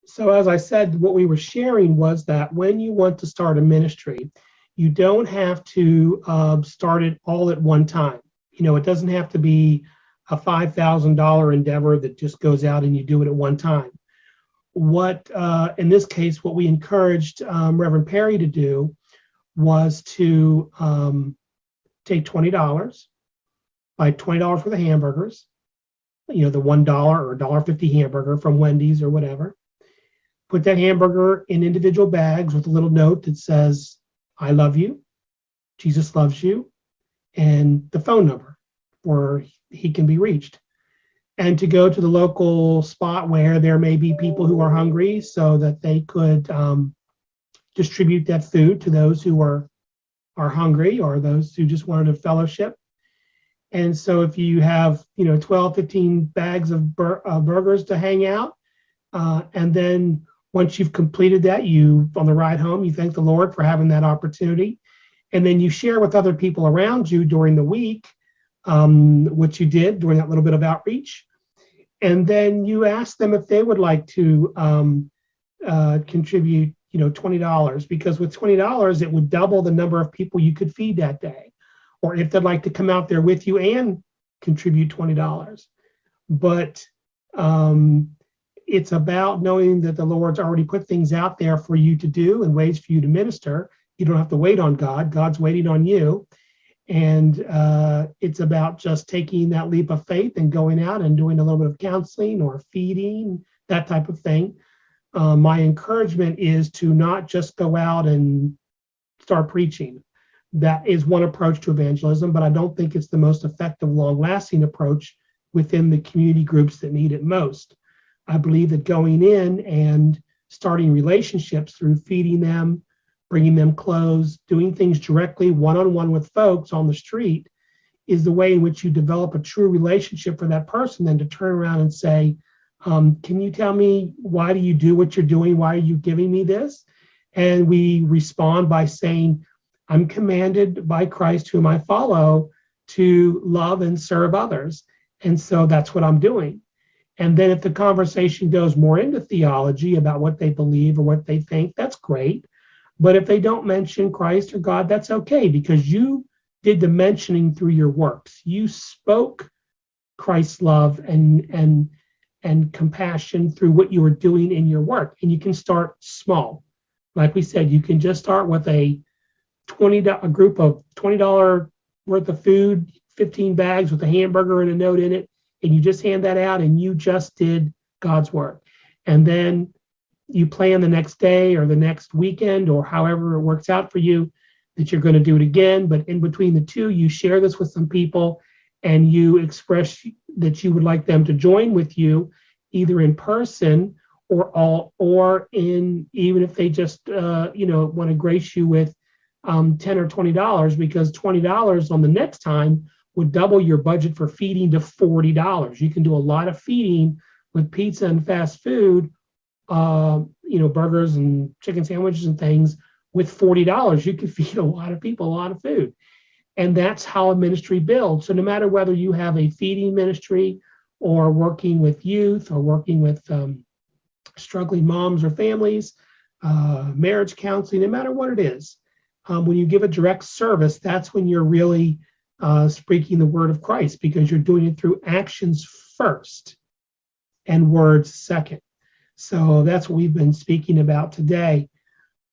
So as I said, what we were sharing was that when you want to start a ministry, you don't have to start it all at one time. It doesn't have to be a $5,000 endeavor that just goes out and you do it at one time. What, in this case, what we encouraged Reverend Perry to do was to take $20, buy $20 for the hamburgers, the $1 or $1.50 hamburger from Wendy's or whatever. Put that hamburger in individual bags with a little note that says, I love you, Jesus loves you, and the phone number where he can be reached. And to go to the local spot where there may be people who are hungry so that they could distribute that food to those who are hungry or those who just wanted a fellowship. And so if you have, 12, 15 bags of burgers to hang out, and then once you've completed that, on the ride home, you thank the Lord for having that opportunity. And then you share with other people around you during the week what you did during that little bit of outreach. And then you ask them if they would like to contribute, $20, because with $20, it would double the number of people you could feed that day. Or if they'd like to come out there with you and contribute $20. But it's about knowing that the Lord's already put things out there for you to do and ways for you to minister. You don't have to wait on God. God's waiting on you. And it's about just taking that leap of faith and going out and doing a little bit of counseling or feeding, that type of thing. My encouragement is to not just go out and start preaching. That is one approach to evangelism, but I don't think it's the most effective, long-lasting approach within the community groups that need it most. I believe that going in and starting relationships through feeding them, bringing them clothes, doing things directly one-on-one with folks on the street is the way in which you develop a true relationship for that person, then to turn around and say, can you tell me, why do you do what you're doing? Why are you giving me this? And we respond by saying, I'm commanded by Christ, whom I follow, to love and serve others. And so that's what I'm doing. And then if the conversation goes more into theology about what they believe or what they think, that's great. But if they don't mention Christ or God, that's okay, because you did the mentioning through your works. You spoke Christ's love and compassion through what you were doing in your work. And you can start small. Like we said, you can just start with a group of $20 worth of food, 15 bags with a hamburger and a note in it, and you just hand that out and you just did God's work. And then you plan the next day or the next weekend or however it works out for you that you're going to do it again. But in between the two, you share this with some people and you express that you would like them to join with you either in person or in, even if they just want to grace you with $10 or $20, because $20 on the next time would double your budget for feeding to $40. You can do a lot of feeding with pizza and fast food, burgers and chicken sandwiches and things with $40. You can feed a lot of people a lot of food. And that's how a ministry builds. So no matter whether you have a feeding ministry or working with youth or working with struggling moms or families, marriage counseling, no matter what it is, when you give a direct service, that's when you're really speaking the word of Christ, because you're doing it through actions first and words second. So that's what we've been speaking about today.